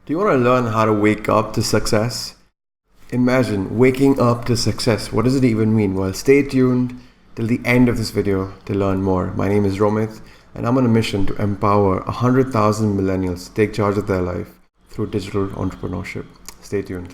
Do you want to learn how to wake up to success? Imagine waking up to success. What does it even mean? Well, stay tuned till the end of this video to learn more. My name is Romit, and I'm on a mission to empower 100,000 millennials to take charge of their life through digital entrepreneurship. Stay tuned.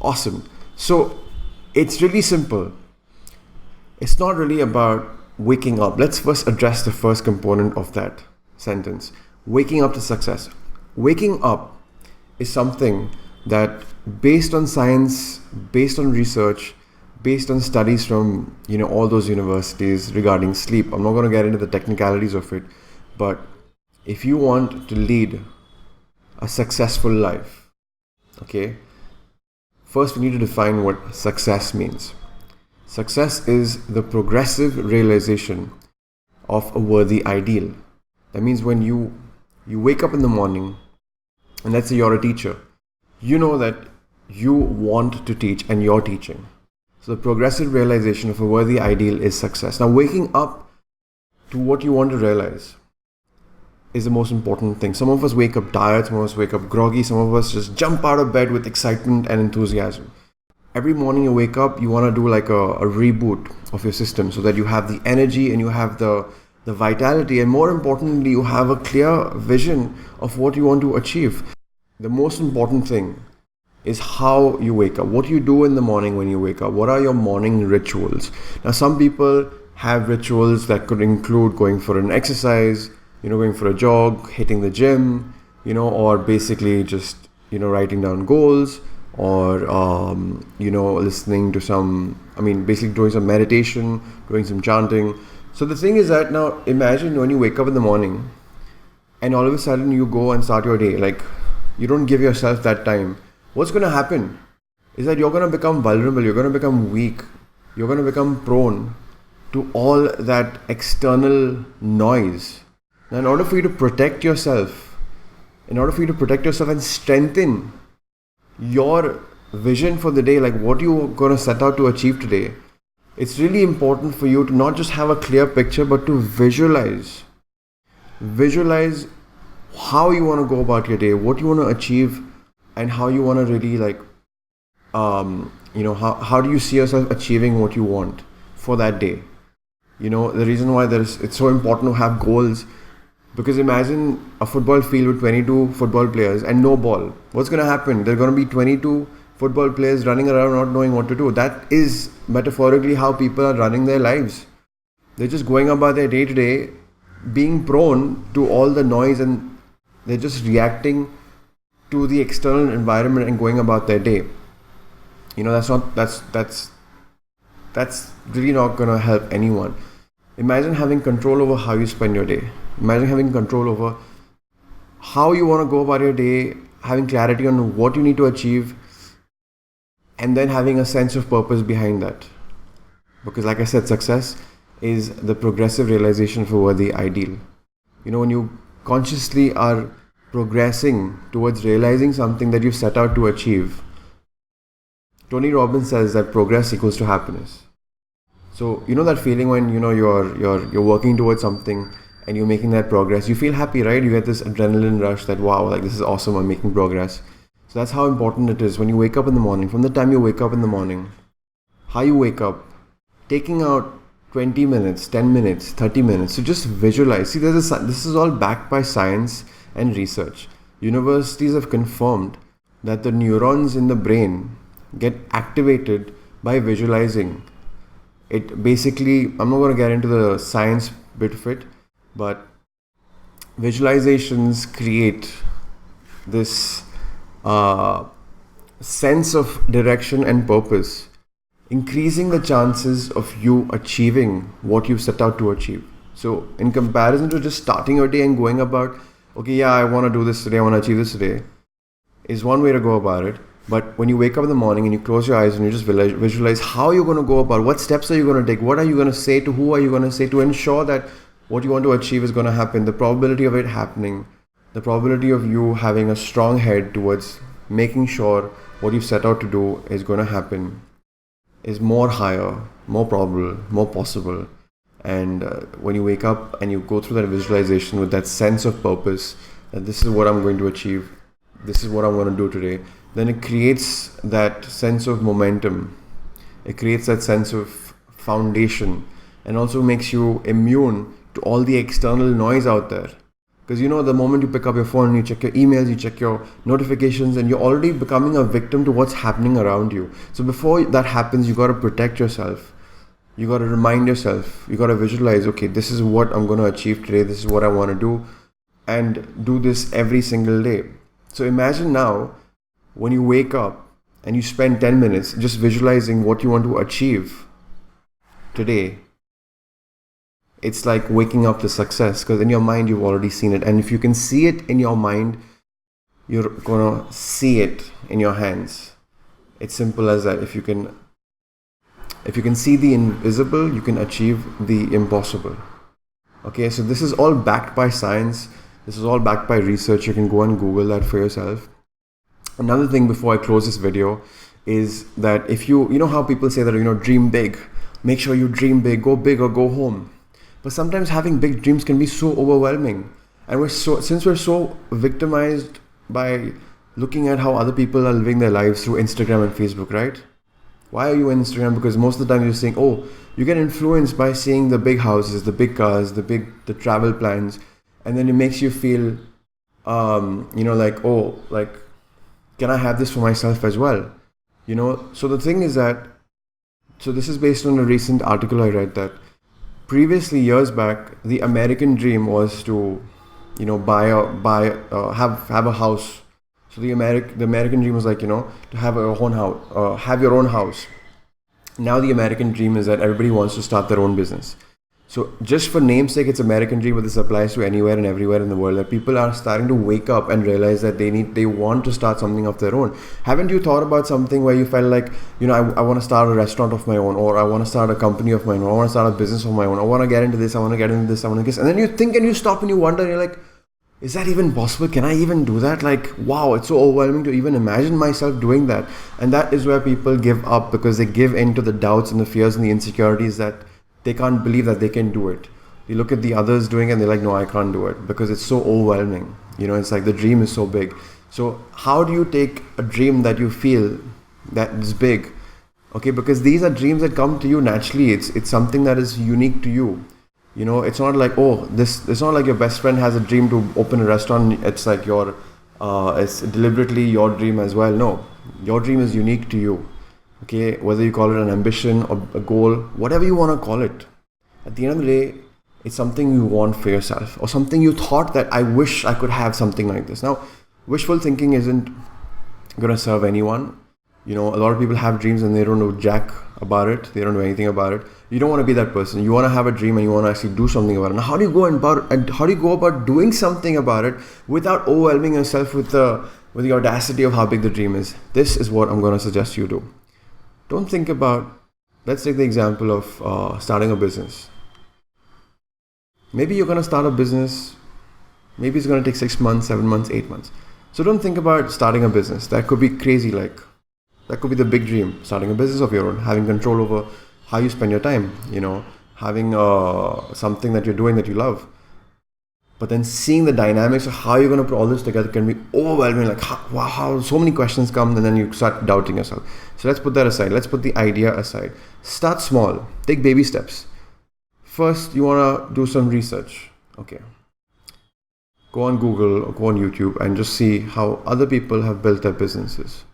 Awesome. So it's really simple. It's not really about waking up. Let's first address the first component of that sentence. Waking up to success. Waking up is something that, based on science, based on research, based on studies from all those universities regarding sleep. I'm not going to get into the technicalities of it, but if you want to lead a successful life, okay, first, we need to define what success means. Success is the progressive realization of a worthy ideal. That means when you wake up in the morning, and let's say you're a teacher, you know that you want to teach and you're teaching. So the progressive realization of a worthy ideal is success. Now, waking up to what you want to realize is the most important thing. Some of us wake up tired, some of us wake up groggy, some of us just jump out of bed with excitement and enthusiasm. Every morning you wake up, you want to do like a reboot of your system so that you have the energy and you have the vitality, and more importantly, you have a clear vision of what you want to achieve. The most important thing is how you wake up. What you do in the morning when you wake up. What are your morning rituals? Now, some people have rituals that could include going for an exercise, going for a jog, hitting the gym, or basically just, writing down goals, or, listening to basically doing some meditation, doing some chanting. So the thing is that now imagine when you wake up in the morning and all of a sudden you go and start your day, like you don't give yourself that time. What's going to happen is that you're going to become vulnerable, you're going to become weak, you're going to become prone to all that external noise. Now, in order for you to protect yourself and strengthen your vision for the day, like what you're going to set out to achieve today, it's really important for you to not just have a clear picture, but to visualize how you want to go about your day, what you want to achieve, and how you want to really how do you see yourself achieving what you want for that day. The reason why it's so important to have goals, because imagine a football field with 22 football players and no ball. What's going to happen? There are going to be 22 football players running around not knowing what to do. That is metaphorically how people are running their lives. They're just going about their day to day, being prone to all the noise, and they're just reacting to the external environment and going about their day. That's really not going to help anyone. Imagine having control over how you spend your day. Imagine having control over how you want to go about your day, having clarity on what you need to achieve, and then having a sense of purpose behind that. Because like I said, success is the progressive realization of a worthy ideal. When you consciously are progressing towards realizing something that you set out to achieve, Tony Robbins says that progress equals to happiness. So that feeling when you're working towards something and you're making that progress, you feel happy, right? You get this adrenaline rush that wow, like this is awesome, I'm making progress. So that's how important it is when you wake up in the morning. From the time you wake up in the morning, how you wake up, taking out 20 minutes, 10 minutes, 30 minutes to just visualize. See, this is all backed by science and research. Universities have confirmed that the neurons in the brain get activated by visualizing. It basically, I'm not going to get into the science bit of it, but visualizations create this sense of direction and purpose, increasing the chances of you achieving what you've set out to achieve. So in comparison to just starting your day and going about, okay, yeah, I want to do this today, I want to achieve this today, is one way to go about it. But when you wake up in the morning and you close your eyes and you just visualize how you're going to go about, what steps are you going to take, what are you going to say to, who are you going to say to ensure that what you want to achieve is going to happen, the probability of it happening, the probability of you having a strong head towards making sure what you've set out to do is going to happen is more higher, more probable, more possible. And when you wake up and you go through that visualization with that sense of purpose, that this is what I'm going to achieve, this is what I'm going to do today, then it creates that sense of momentum. It creates that sense of foundation, and also makes you immune to all the external noise out there. Because the moment you pick up your phone and you check your emails, you check your notifications, and you're already becoming a victim to what's happening around you. So before that happens, you got to protect yourself. You got to remind yourself. You got to visualize, okay, this is what I'm going to achieve today. This is what I want to do, and do this every single day. So imagine now, when you wake up and you spend 10 minutes just visualizing what you want to achieve today. It's like waking up to success, because in your mind you've already seen it, and if you can see it in your mind, you're gonna see it in your hands. It's simple as that. If you can see the invisible, you can achieve the impossible. Okay, so this is all backed by science. This is all backed by research. You can go and Google that for yourself. Another thing before I close this video is that if you know how people say that, dream big, make sure you dream big or go home. But sometimes having big dreams can be so overwhelming. And since we're so victimized by looking at how other people are living their lives through Instagram and Facebook, right? Why are you on Instagram? Because most of the time you're saying, you get influenced by seeing the big houses, the big cars, the travel plans. And then it makes you feel, can I have this for myself as well? So the thing is that, this is based on a recent article I read, that previously, years back, the American dream was to, have a house. So the American dream was like, to have your own house. Now the American dream is that everybody wants to start their own business. So just for namesake, it's American dream, but this applies to anywhere and everywhere in the world, that people are starting to wake up and realize that they want to start something of their own. Haven't you thought about something where you felt like, I want to start a restaurant of my own, or I want to start a company of my own, or I want to start a business of my own, I want to get into this, I want to get into this, I want to get this. And then you think and you stop and you wonder, and you're like, is that even possible? Can I even do that? Like, wow, it's so overwhelming to even imagine myself doing that. And that is where people give up, because they give in to the doubts and the fears and the insecurities that they can't believe that they can do it. You look at the others doing it and they're like, no, I can't do it, because it's so overwhelming. It's like the dream is so big. So how do you take a dream that you feel that is big? Okay, because these are dreams that come to you naturally. It's something that is unique to you. It's not like, it's not like your best friend has a dream to open a restaurant. It's like it's deliberately your dream as well. No, your dream is unique to you. Okay, whether you call it an ambition or a goal, whatever you want to call it, at the end of the day, it's something you want for yourself, or something you thought that I wish I could have something like this. Now, wishful thinking isn't going to serve anyone. A lot of people have dreams and they don't know jack about it. They don't know anything about it. You don't want to be that person. You want to have a dream and you want to actually do something about it. Now, how do you go about doing something about it without overwhelming yourself with the audacity of how big the dream is? This is what I'm going to suggest you do. Don't think about, let's take the example of starting a business. Maybe you're going to start a business. Maybe it's going to take 6 months, 7 months, 8 months. So don't think about starting a business. That could be crazy. That could be the big dream, starting a business of your own, having control over how you spend your time, having something that you're doing that you love. But then seeing the dynamics of how you're going to put all this together can be overwhelming. Like, how so many questions come, and then you start doubting yourself. So let's put that aside. Let's put the idea aside. Start small. Take baby steps. First, you want to do some research. Okay. Go on Google or go on YouTube and just see how other people have built their businesses.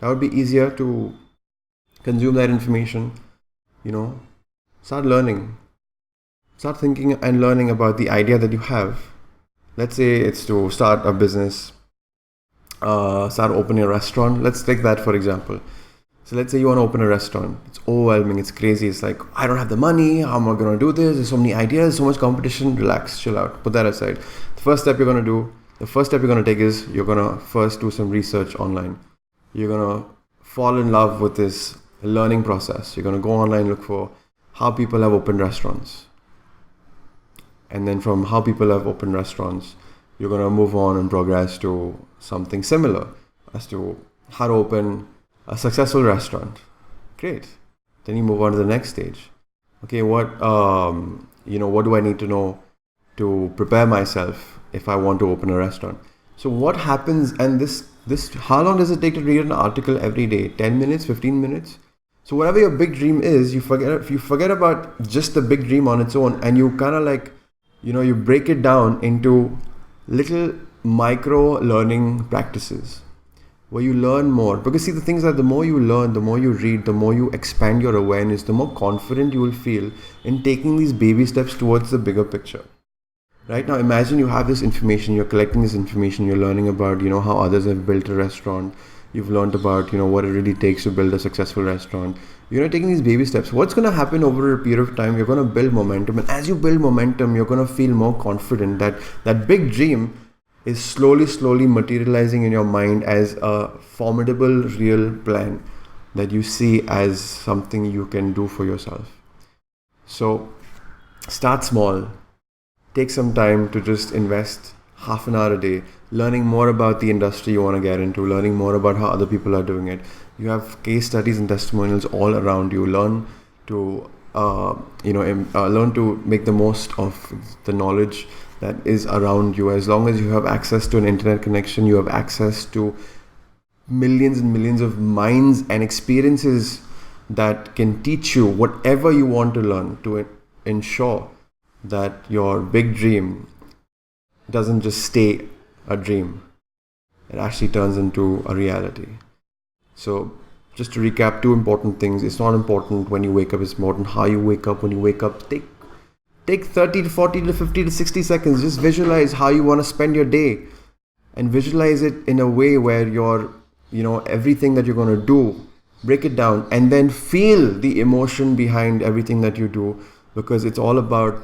That would be easier to consume that information. Start learning. Start thinking and learning about the idea that you have. Let's say it's to start a business, start opening a restaurant. Let's take that for example. So let's say you want to open a restaurant. It's overwhelming. It's crazy. It's like, I don't have the money. How am I going to do this? There's so many ideas, so much competition. Relax, chill out. Put that aside. The first step you're going to take is you're going to first do some research online. You're going to fall in love with this learning process. You're going to go online, look for how people have opened restaurants. And then from how people have opened restaurants, you're going to move on and progress to something similar as to how to open a successful restaurant. Great. Then you move on to the next stage. Okay, what do I need to know to prepare myself if I want to open a restaurant? So what happens, and this how long does it take to read an article every day? 10 minutes, 15 minutes? So whatever your big dream is, you forget about just the big dream on its own, and you kind of like, you break it down into little micro learning practices where you learn more. Because see, the things are, the more you learn, the more you read, the more you expand your awareness, the more confident you will feel in taking these baby steps towards the bigger picture. Right now, imagine you have this information, you're collecting this information, you're learning about, how others have built a restaurant. You've learned about, what it really takes to build a successful restaurant. You're taking these baby steps. What's going to happen over a period of time? You're going to build momentum. And as you build momentum, you're going to feel more confident that that big dream is slowly materializing in your mind as a formidable, real plan that you see as something you can do for yourself. So start small. Take some time to just invest half an hour a day, learning more about the industry you want to get into, learning more about how other people are doing it. You have case studies and testimonials all around you. Learn to learn to make the most of the knowledge that is around you. As long as you have access to an internet connection, you have access to millions and millions of minds and experiences that can teach you whatever you want to learn to ensure that your big dream doesn't just stay a dream. It actually turns into a reality. So just to recap, 2 important things. It's not important when you wake up, it's important how you wake up. When you wake up, take 30 to 40 to 50 to 60 seconds. Just visualize how you want to spend your day and visualize it in a way where you're, everything that you're going to do, break it down and then feel the emotion behind everything that you do, because it's all about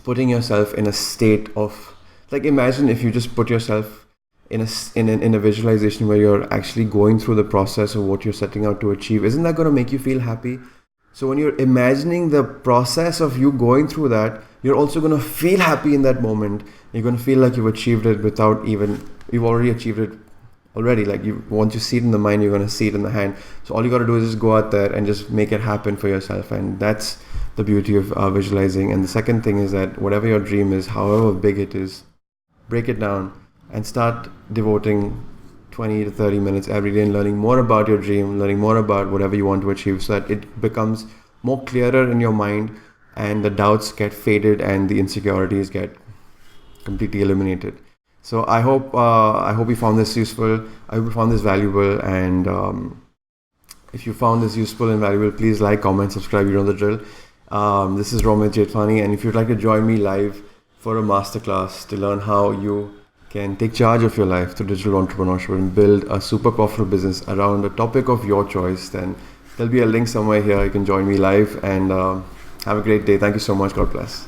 putting yourself in a state of, like, imagine if you just put yourself in a visualization where you're actually going through the process of what you're setting out to achieve. Isn't that going to make you feel happy? So when you're imagining the process of you going through that, you're also going to feel happy in that moment. You're going to feel like you've achieved it you've already achieved it already. Like, once you see it in the mind, you're going to see it in the hand. So all you got to do is just go out there and just make it happen for yourself. And that's the beauty of visualizing. And the second thing is that whatever your dream is, however big it is, break it down and start devoting 20 to 30 minutes every day and learning more about your dream, learning more about whatever you want to achieve, so that it becomes more clearer in your mind and the doubts get faded and the insecurities get completely eliminated. So I hope you found this useful. I hope you found this valuable. And if you found this useful and valuable, please like, comment, subscribe. You know the drill. This is Romit, Jethwaney, and if you'd like to join me live for a masterclass to learn how you can take charge of your life through digital entrepreneurship and build a super profitable business around a topic of your choice, then there'll be a link somewhere here. You can join me live and have a great day. Thank you so much. God bless.